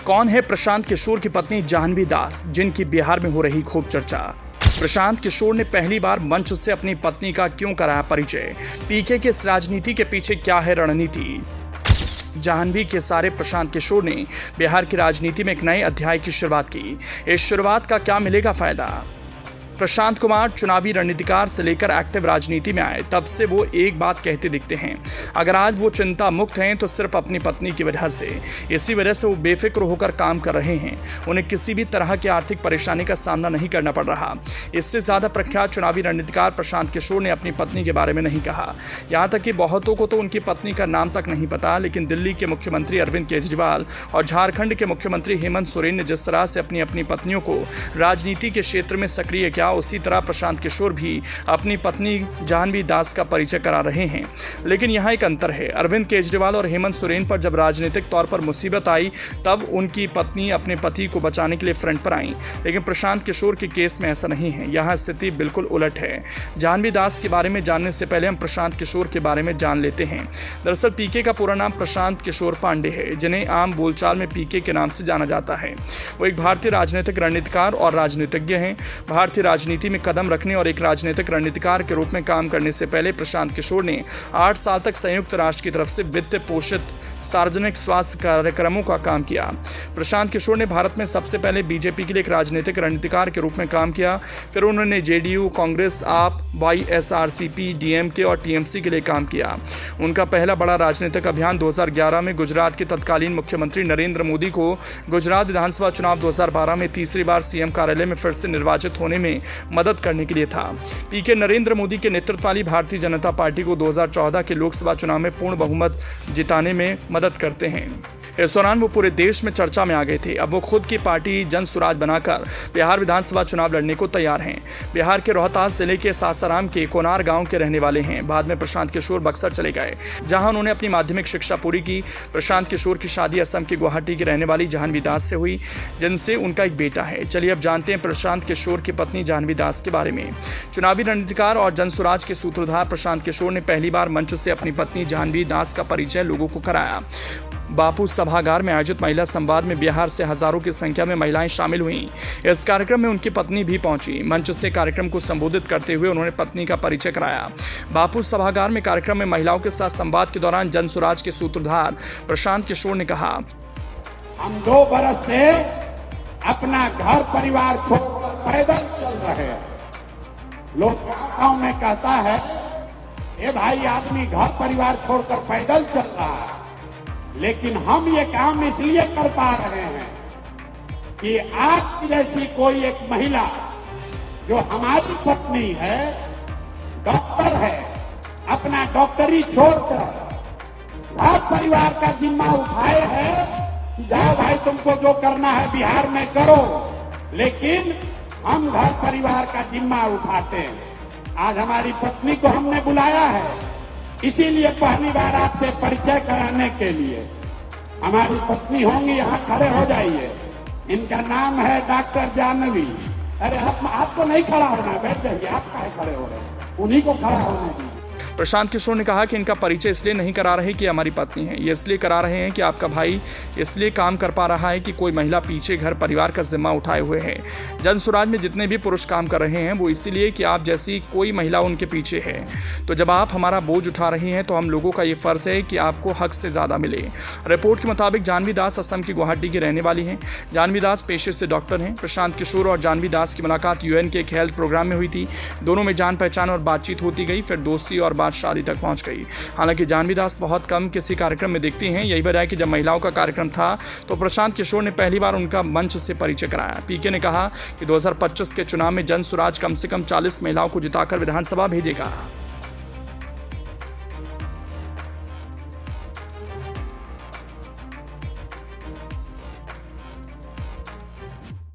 कौन है प्रशांत किशोर की पत्नी जाह्नवी दास, जिनकी बिहार में हो रही खूब चर्चा। प्रशांत किशोर ने पहली बार मंच से अपनी पत्नी का क्यों कराया परिचय। पीके के इस राजनीति के पीछे क्या है रणनीति। जाह्नवी के सारे प्रशांत किशोर ने बिहार की राजनीति में एक नए अध्याय की शुरुआत की। इस शुरुआत का क्या मिलेगा फायदा। प्रशांत कुमार चुनावी रणनीतिकार से लेकर एक्टिव राजनीति में आए तब से वो एक बात कहते दिखते हैं। अगर आज वो चिंता मुक्त हैं तो सिर्फ अपनी पत्नी की वजह से। इसी वजह से वो बेफिक्र होकर काम कर रहे हैं। उन्हें किसी भी तरह की आर्थिक परेशानी का सामना नहीं करना पड़ रहा। इससे ज्यादा प्रख्यात चुनावी रणनीतिकार प्रशांत किशोर ने अपनी पत्नी के बारे में नहीं कहा। यहाँ तक कि बहुतों को तो उनकी पत्नी का नाम तक नहीं पता, लेकिन दिल्ली के मुख्यमंत्री अरविंद केजरीवाल और झारखंड के मुख्यमंत्री हेमंत सोरेन ने जिस तरह से अपनी पत्नियों को राजनीति के क्षेत्र में सक्रिय किया, उसी तरह प्रशांत किशोर भी अपनी पत्नी जाह्नवी दास का परिचय करा रहे हैं। लेकिन यहाँ एक अंतर है। अरविंद केजरीवाल और हेमंत सोरेन पर जब राजनीतिक तौर पर मुसीबत आई तब उनकी पत्नी अपने पति को बचाने के लिए फ्रंट पर आई, लेकिन प्रशांत किशोर के केस में ऐसा नहीं है। यहाँ स्थिति बिल्कुल उलट है। जाह्नवी दास के बारे में जानने से पहले हम प्रशांत किशोर के बारे में जान लेते हैं। दरअसल पीके का पूरा नाम प्रशांत किशोर पांडे है, जिन्हें आम बोलचाल में पीके के नाम से जाना जाता है। वो एक भारतीय राजनीतिक रणनीतिकार और राजनीतिज्ञ हैं। भारतीय राजनीति में कदम रखने और एक राजनीतिक रणनीतिकार के रूप में काम करने से पहले प्रशांत किशोर ने 8 साल तक संयुक्त राष्ट्र की तरफ से वित्त पोषित सार्वजनिक स्वास्थ्य कार्यक्रमों का काम किया। प्रशांत किशोर ने भारत में सबसे पहले बीजेपी के लिए एक राजनीतिक रणनीतिकार के रूप में काम किया। फिर उन्होंने जेडीयू, कांग्रेस, आप, वाईएसआरसीपी, डीएमके और टीएमसी के लिए काम किया। उनका पहला बड़ा राजनीतिक अभियान 2011 में गुजरात के तत्कालीन मुख्यमंत्री नरेंद्र मोदी को गुजरात विधानसभा चुनाव 2012 में तीसरी बार सीएम कार्यालय में फिर से निर्वाचित होने में मदद करने के लिए था। पीके नरेंद्र मोदी के नेतृत्व वाली भारतीय जनता पार्टी को 2014 के लोकसभा चुनाव में पूर्ण बहुमत जिताने में मदद करते हैं। इस दौरान वो पूरे देश में चर्चा में आ गए थे। अब वो खुद की पार्टी जन सुराज बनाकर बिहार विधानसभा चुनाव लड़ने को तैयार हैं। बिहार के रोहतास जिले के सासाराम के कोनार गांव के रहने वाले हैं। बाद में प्रशांत किशोर बक्सर चले गए, जहां उन्होंने अपनी माध्यमिक शिक्षा पूरी की। प्रशांत किशोर की शादी असम के गुवाहाटी की रहने वाली जाह्नवी दास से हुई, जिनसे उनका एक बेटा है। चलिए अब जानते हैं प्रशांत किशोर की पत्नी जाह्नवी दास के बारे में। चुनावी रणनीतिकार और जन सुराज के सूत्रधार प्रशांत किशोर ने पहली बार मंच से अपनी पत्नी जाह्नवी दास का परिचय लोगों को कराया। बापू सभागार में आयोजित महिला संवाद में बिहार से हजारों की संख्या में महिलाएं शामिल हुईं। इस कार्यक्रम में उनकी पत्नी भी पहुंची। मंच से कार्यक्रम को संबोधित करते हुए उन्होंने पत्नी का परिचय कराया। बापू सभागार में कार्यक्रम में महिलाओं के साथ संवाद के दौरान जन सुराज के सूत्रधार प्रशांत किशोर ने कहा, हम 2 बरस से अपना घर परिवार छोड़कर पैदल चल रहे हैं। लोग गाँव में कहता है, ए भाई आदमी घर परिवार छोड़कर पैदल चल रहा है, लेकिन हम ये काम इसलिए कर पा रहे हैं कि आपकी जैसी कोई एक महिला जो हमारी पत्नी है, डॉक्टर है, अपना डॉक्टरी छोड़कर घर परिवार का जिम्मा उठाए है। जाओ भाई तुमको जो करना है बिहार में करो, लेकिन हम घर परिवार का जिम्मा उठाते हैं। आज हमारी पत्नी को हमने बुलाया है, इसीलिए पहली बार आपसे परिचय कराने के लिए। हमारी पत्नी होंगी, यहाँ खड़े हो जाइए। इनका नाम है डॉक्टर जाह्नवी। अरे आपको नहीं खड़ा होना, बैठ जाइए। आप काहे खड़े हो रहे हैं, उन्हीं को खड़ा होने दीजिए। प्रशांत किशोर ने कहा कि इनका परिचय इसलिए नहीं करा रहे कि हमारी पत्नी है, ये इसलिए करा रहे हैं कि आपका भाई इसलिए काम कर पा रहा है कि कोई महिला पीछे घर परिवार का जिम्मा उठाए हुए है। जन सुराज में जितने भी पुरुष काम कर रहे हैं वो इसीलिए कि आप जैसी कोई महिला उनके पीछे है। तो जब आप हमारा बोझ उठा रहे हैं तो हम लोगों का ये फर्ज है कि आपको हक से ज्यादा मिले। रिपोर्ट के मुताबिक जाह्नवी दास असम की गुवाहाटी की रहने वाली है। जाह्नवी दास पेशे से डॉक्टर हैं। प्रशांत किशोर और जाह्नवी दास की मुलाकात यूएन के एक हेल्थ प्रोग्राम में हुई थी। दोनों में जान पहचान और बातचीत होती गई, फिर दोस्ती और बात शादी तक पहुंच गई। हालांकि जाह्नवी दास बहुत कम किसी कार्यक्रम में दिखती हैं। यही वजह है कि जब महिलाओं का कार्यक्रम था तो प्रशांत किशोर ने पहली बार उनका मंच से परिचय कराया। पीके ने कहा कि 2025 के चुनाव में जन सुराज कम से कम 40 महिलाओं को जिताकर विधानसभा भेजेगा।